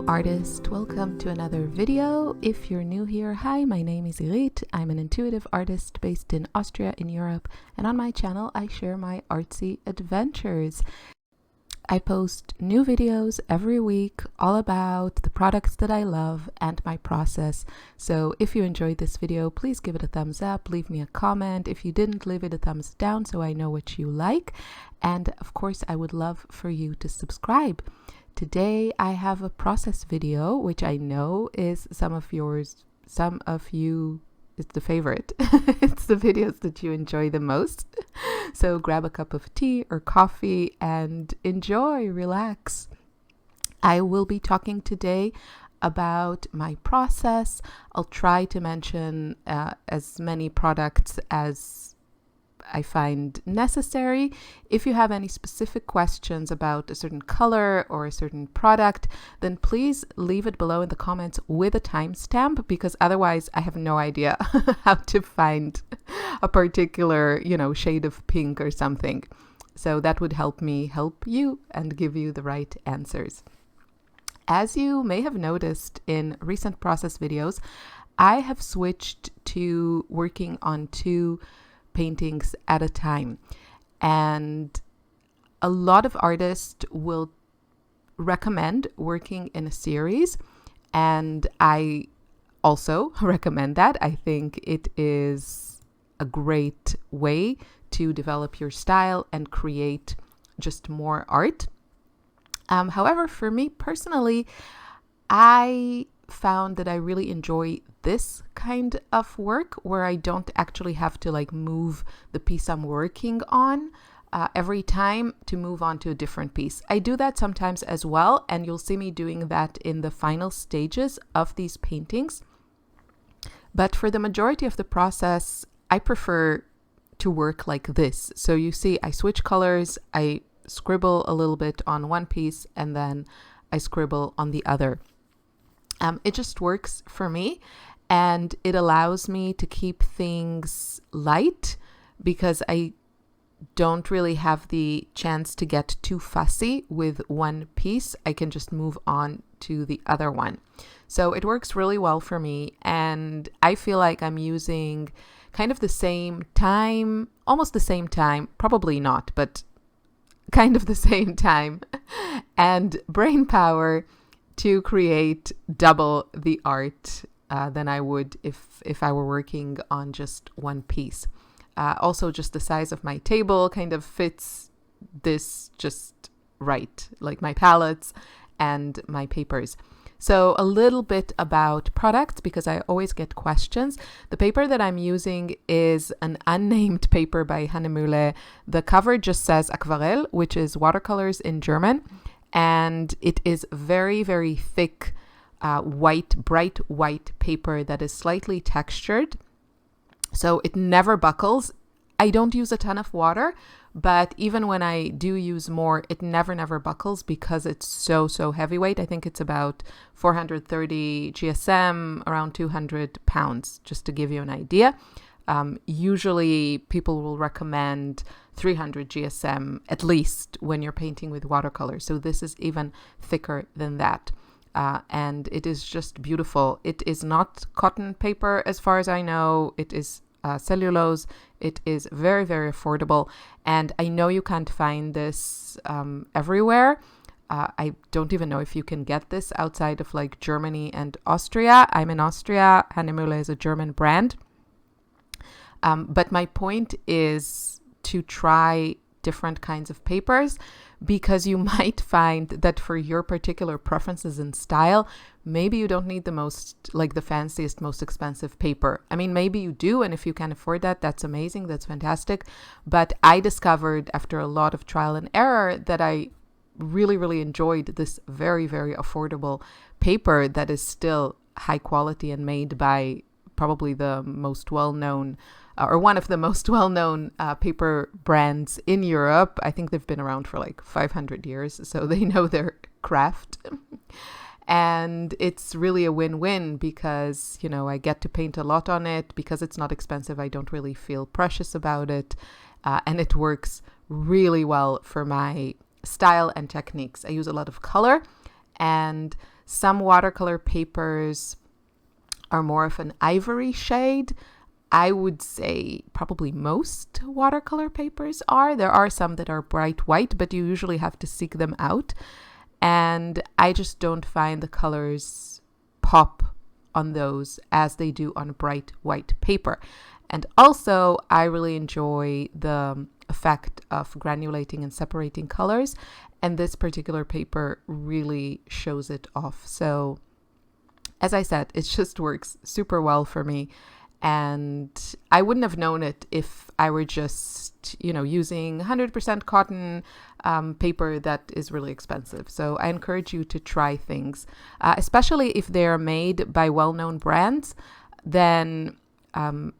Hello artist, welcome to another video. If you're new here, hi, my name is Irit. I'm an intuitive artist based in Austria in Europe, and on my channel I share my artsy adventures. I post new videos every week all about the products that I love and my process. So if you enjoyed this video, please give it a thumbs up, leave me a comment. If you didn't, leave it a thumbs down so I know what you like. And of course, I would love for you to subscribe. Today I have a process video, which I know is some of you, it's the favorite. It's the videos that you enjoy the most. So grab a cup of tea or coffee and enjoy, relax. I will be talking today about my process. I'll try to mention as many products as I find necessary. If you have any specific questions about a certain color or a certain product, then please leave it below in the comments with a timestamp, because otherwise I have no idea how to find a particular, shade of pink or something. So that would help me help you and give you the right answers. As you may have noticed in recent process videos, I have switched to working on two paintings at a time, and a lot of artists will recommend working in a series, and I also recommend that. I think it is a great way to develop your style and create just more art. However, for me personally, I found that I really enjoy this kind of work where I don't actually have to move the piece I'm working on every time to move on to a different piece. I do that sometimes as well, and you'll see me doing that in the final stages of these paintings. But for the majority of the process, I prefer to work like this. So you see, I switch colors, I scribble a little bit on one piece, and then I scribble on the other. It just works for me, and it allows me to keep things light because I don't really have the chance to get too fussy with one piece. I can just move on to the other one. So it works really well for me, and I feel like I'm using kind of the same time, almost the same time, probably not, but kind of the same time and brain power to create double the art than I would if I were working on just one piece. Also, just the size of my table kind of fits this just right, like my palettes and my papers. So a little bit about products, because I always get questions. The paper that I'm using is an unnamed paper by Hanemühle. The cover just says Aquarell, which is watercolors in German. And it is very, very thick, bright white paper that is slightly textured. So it never buckles. I don't use a ton of water, but even when I do use more, it never buckles because it's so heavyweight. I think it's about 430 GSM, around 200 pounds, just to give you an idea. Usually people will recommend 300 GSM at least when you're painting with watercolor. So this is even thicker than that. And it is just beautiful. It is not cotton paper as far as I know. It is cellulose. It is very affordable. And I know you can't find this everywhere. I don't even know if you can get this outside of Germany and Austria. I'm in Austria. Hanemühle is a German brand. But my point is to try different kinds of papers, because you might find that for your particular preferences and style, maybe you don't need the fanciest, most expensive paper. I mean, maybe you do, and if you can afford that, that's amazing, that's fantastic. But I discovered after a lot of trial and error that I really enjoyed this very affordable paper that is still high quality and made by probably the most well-known or one of the most well-known paper brands in Europe. I think they've been around for 500 years, so they know their craft. And it's really a win-win because, I get to paint a lot on it. Because it's not expensive, I don't really feel precious about it. And it works really well for my style and techniques. I use a lot of color, and Some watercolor papers are more of an ivory shade. I would say probably most watercolor papers are. There are some that are bright white, but you usually have to seek them out. And I just don't find the colors pop on those as they do on bright white paper. And also, I really enjoy the effect of granulating and separating colors. And this particular paper really shows it off. So, as I said, it just works super well for me. And I wouldn't have known it if I were just, using 100% cotton paper that is really expensive. So I encourage you to try things, especially if they are made by well-known brands, then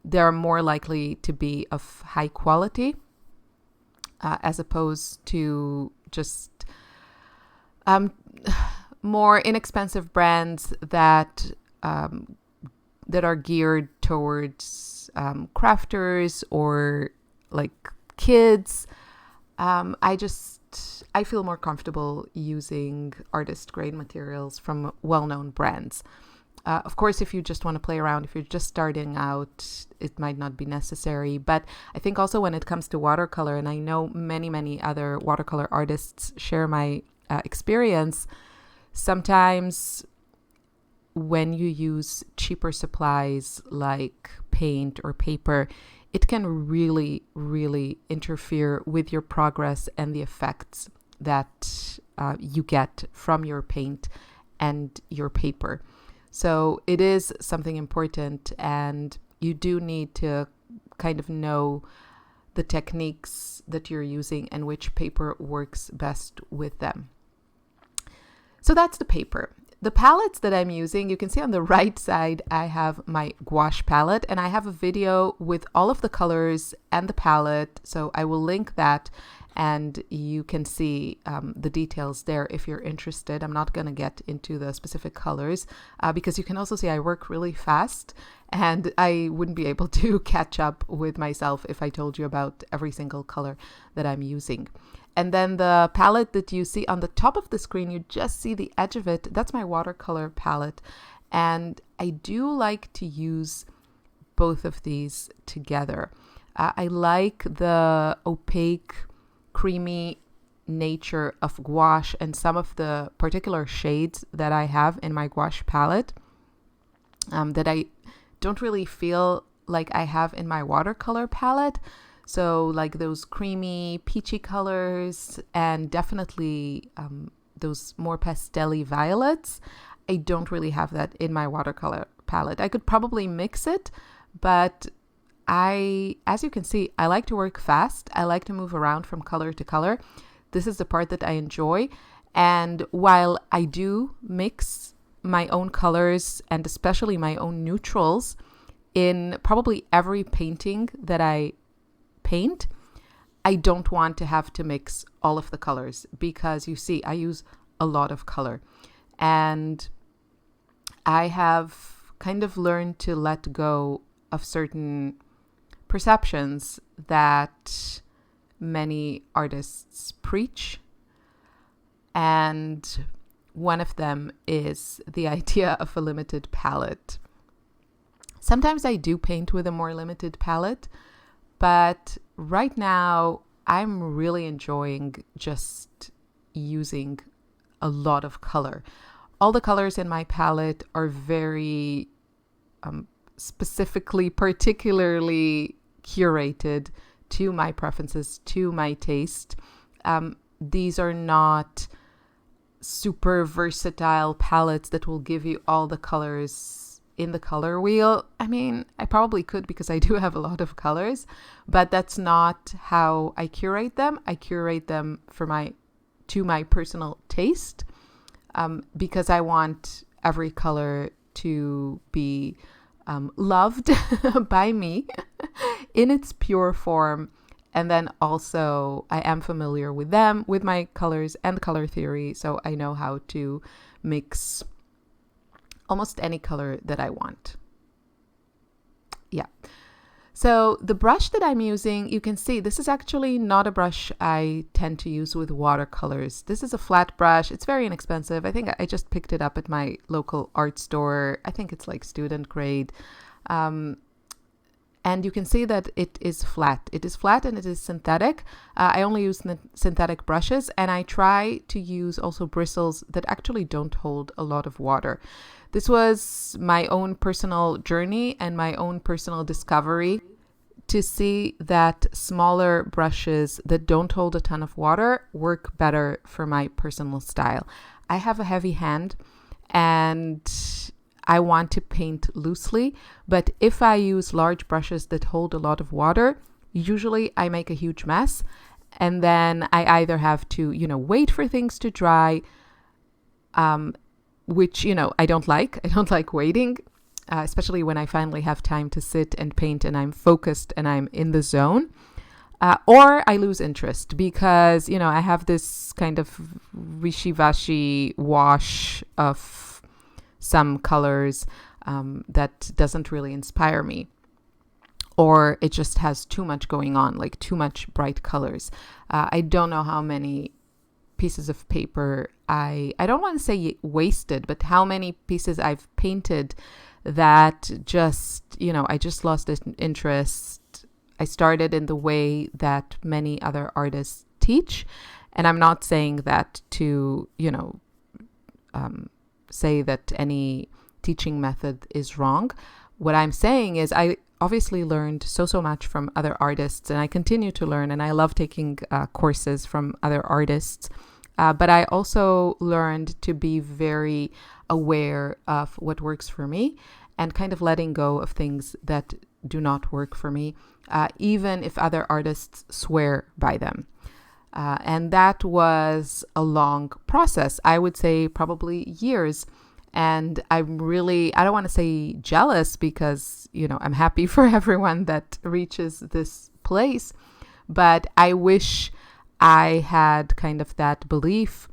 they're more likely to be of high quality as opposed to just more inexpensive brands that are geared towards crafters or like kids. I feel more comfortable using artist grade materials from well-known brands. Of course, if you just want to play around, if you're just starting out, it might not be necessary. But I think also when it comes to watercolor, and I know many, many other watercolor artists share my experience, sometimes when you use cheaper supplies like paint or paper, it can really, really interfere with your progress and the effects that you get from your paint and your paper. So it is something important, and you do need to kind of know the techniques that you're using and which paper works best with them. So that's the paper. The palettes that I'm using, you can see on the right side, I have my gouache palette, and I have a video with all of the colors and the palette. So I will link that, and you can see the details there if you're interested. I'm not going to get into the specific colors because you can also see I work really fast, and I wouldn't be able to catch up with myself if I told you about every single color that I'm using. And then the palette that you see on the top of the screen, you just see the edge of it. That's my watercolor palette. And I do like to use both of these together. I like the opaque, creamy nature of gouache and some of the particular shades that I have in my gouache palette that I don't really feel like I have in my watercolor palette. So like those creamy, peachy colors, and definitely those more pastel-y violets. I don't really have that in my watercolor palette. I could probably mix it, but as you can see, I like to work fast. I like to move around from color to color. This is the part that I enjoy. And while I do mix my own colors and especially my own neutrals in probably every painting that I paint, I don't want to have to mix all of the colors because you see I use a lot of color, and I have kind of learned to let go of certain perceptions that many artists preach, and one of them is the idea of a limited palette. Sometimes I do paint with a more limited palette, but right now I'm really enjoying just using a lot of color. All the colors in my palette are very particularly curated to my preferences, to my taste. These are not super versatile palettes that will give you all the colors in the color wheel. I mean, I probably could because I do have a lot of colors, but that's not how I curate them. I curate them to my personal taste because I want every color to be loved by me in its pure form. And then also I am familiar with them, with my colors and color theory. So I know how to mix almost any color that I want. Yeah. So the brush that I'm using, you can see this is actually not a brush I tend to use with watercolors. This is a flat brush. It's very inexpensive. I think I just picked it up at my local art store. I think it's like student grade. And you can see that it is flat. It is flat and it is synthetic. I only use synthetic brushes, and I try to use also bristles that actually don't hold a lot of water. This was my own personal journey and my own personal discovery to see that smaller brushes that don't hold a ton of water work better for my personal style. I have a heavy hand and I want to paint loosely, but if I use large brushes that hold a lot of water, usually I make a huge mess, and then I either have to, wait for things to dry, which, I don't like. I don't like waiting, especially when I finally have time to sit and paint and I'm focused and I'm in the zone. Or I lose interest because, I have this kind of wishy-washy wash of some colors that doesn't really inspire me, or it just has too much going on, like too much bright colors. I don't know how many pieces of paper I don't want to say wasted, but how many pieces I've painted that just, I just lost interest. I started in the way that many other artists teach, and I'm not saying that to, say that any teaching method is wrong. What I'm saying is I obviously learned so much from other artists, and I continue to learn, and I love taking courses from other artists. But I also learned to be very aware of what works for me and kind of letting go of things that do not work for me, even if other artists swear by them. And that was a long process. I would say probably years. And I don't want to say jealous because, I'm happy for everyone that reaches this place. But I wish I had kind of that belief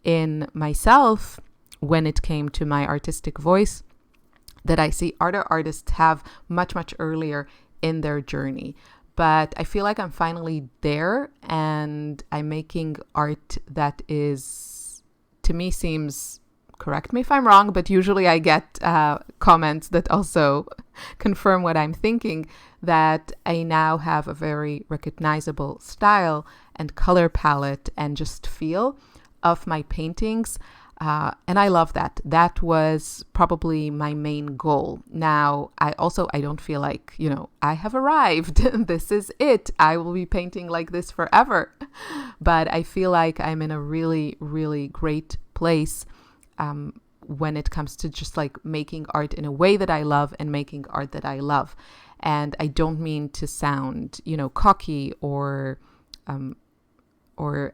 in myself when it came to my artistic voice that I see other artists have much, much earlier in their journey. But I feel like I'm finally there, and I'm making art that is, to me, seems, correct me if I'm wrong, but usually I get comments that also confirm what I'm thinking, that I now have a very recognizable style and color palette and just feel of my paintings. And I love that. That was probably my main goal. Now, I don't feel like, I have arrived. This is it. I will be painting like this forever. But I feel like I'm in a really, really great place when it comes to just like making art in a way that I love and making art that I love. And I don't mean to sound, cocky or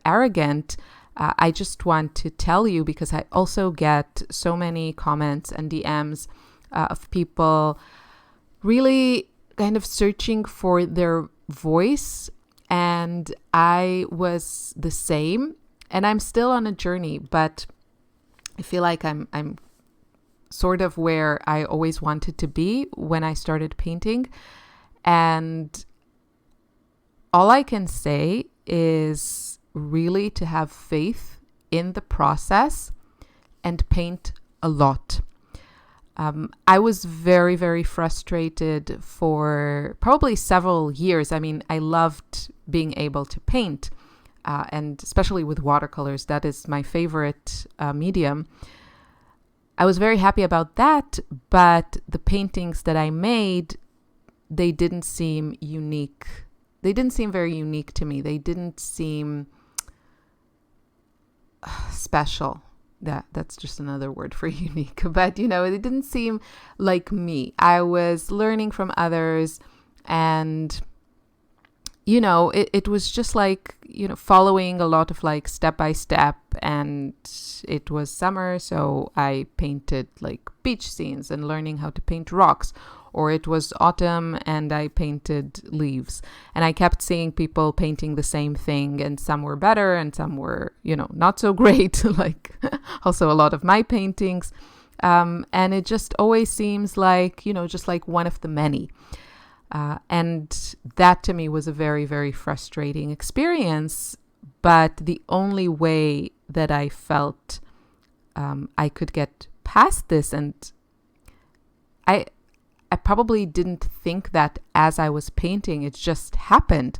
arrogant. I just want to tell you, because I also get so many comments and DMs of people really kind of searching for their voice. And I was the same, and I'm still on a journey, but I feel like I'm sort of where I always wanted to be when I started painting. And all I can say is really to have faith in the process and paint a lot. I was very, very frustrated for probably several years. I mean, I loved being able to paint, and especially with watercolors. That is my favorite medium. I was very happy about that, but the paintings that I made, they didn't seem unique. They didn't seem very unique to me. They didn't seem special. That's just another word for unique. But, it didn't seem like me. I was learning from others, and, it was just like, following a lot of like step by step. And it was summer, so I painted like beach scenes and learning how to paint rocks. Or it was autumn and I painted leaves. And I kept seeing people painting the same thing, and some were better and some were, not so great, like also a lot of my paintings. And it just always seems like, just like one of the many. And that to me was a very, very frustrating experience. But the only way that I felt I could get past this, and I probably didn't think that as I was painting, it just happened.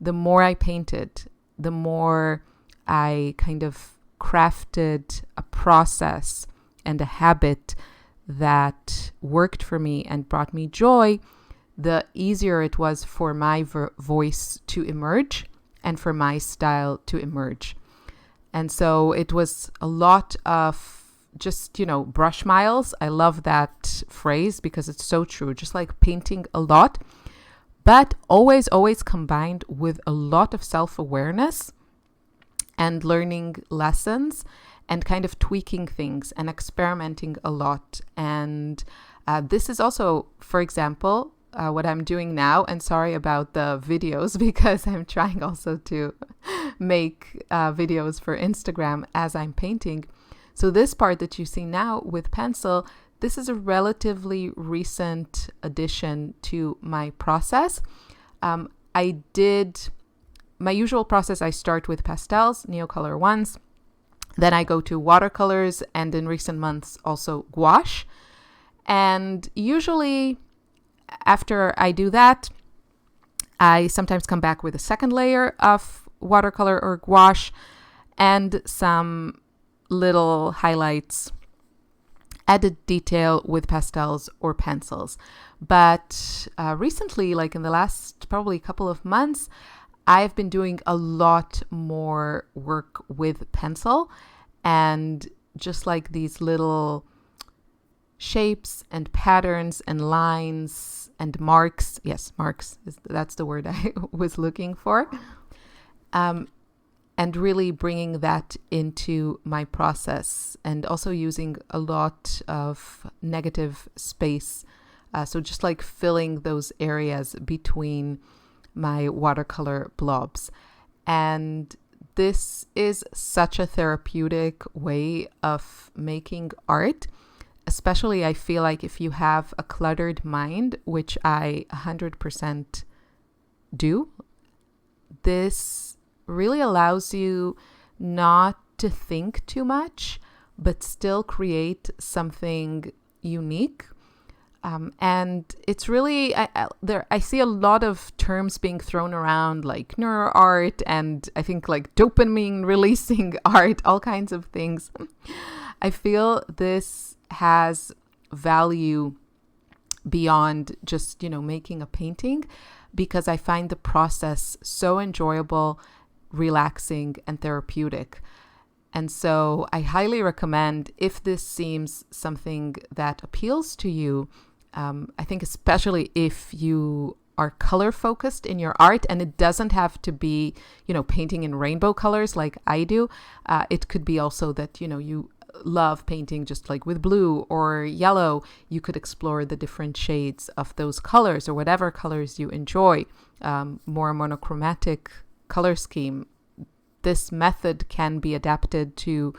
The more I painted, the more I kind of crafted a process and a habit that worked for me and brought me joy, the easier it was for my voice to emerge and for my style to emerge. And so it was a lot of just, brush miles. I love that phrase because it's so true. Just like painting a lot, but always, always combined with a lot of self-awareness and learning lessons and kind of tweaking things and experimenting a lot. And this is also, for example, what I'm doing now. And sorry about the videos because I'm trying also to make videos for Instagram as I'm painting. So this part that you see now with pencil, this is a relatively recent addition to my process. My usual process, I start with pastels, Neocolor ones. Then I go to watercolors, and in recent months also gouache. And usually after I do that, I sometimes come back with a second layer of watercolor or gouache and some little highlights, added detail with pastels or pencils. But recently, like in the last probably couple of months, I've been doing a lot more work with pencil and just like these little shapes and patterns and lines and marks. Yes, marks, that's the word I was looking for. And really bringing that into my process and also using a lot of negative space. So just like filling those areas between my watercolor blobs. And this is such a therapeutic way of making art. Especially, I feel like if you have a cluttered mind, which I 100% do, this really allows you not to think too much, but still create something unique. And it's really, I see a lot of terms being thrown around like neuro art and I think like dopamine releasing art, all kinds of things. I feel this has value beyond just, making a painting because I find the process so enjoyable, relaxing, and therapeutic. And so I highly recommend, if this seems something that appeals to you, I think especially if you are color focused in your art, and it doesn't have to be, painting in rainbow colors like I do. It could be also that, you love painting just like with blue or yellow. You could explore the different shades of those colors or whatever colors you enjoy, more monochromatic color scheme. This method can be adapted to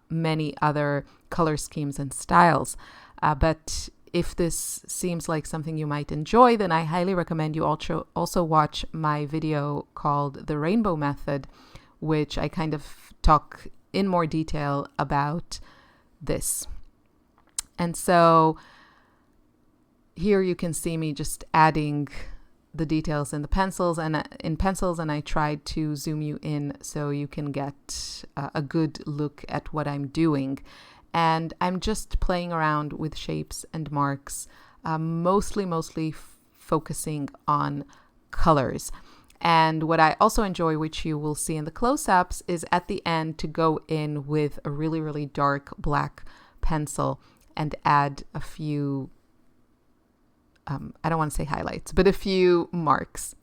many other color schemes and styles. But if this seems like something you might enjoy, then I highly recommend you also watch my video called The Rainbow Method, which I kind of talk in more detail about this. And so here you can see me just adding the details in the pencils and I tried to zoom you in so you can get a good look at what I'm doing. And I'm just playing around with shapes and marks, mostly focusing on colors. And what I also enjoy, which you will see in the close-ups, is at the end to go in with a really, really dark black pencil and add a few I don't want to say highlights, but a few marks.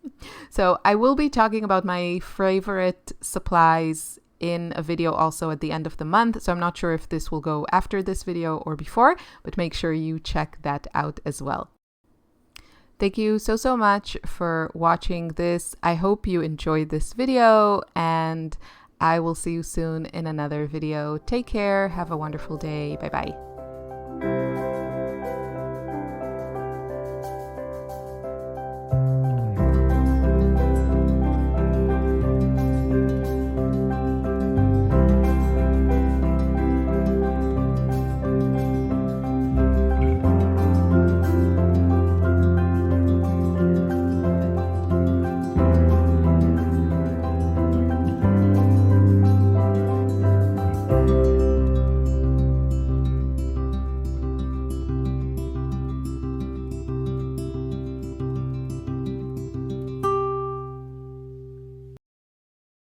So I will be talking about my favorite supplies in a video also at the end of the month. So I'm not sure if this will go after this video or before, but make sure you check that out as well. Thank you so much for watching this. I hope you enjoyed this video and I will see you soon in another video. Take care. Have a wonderful day. Bye bye.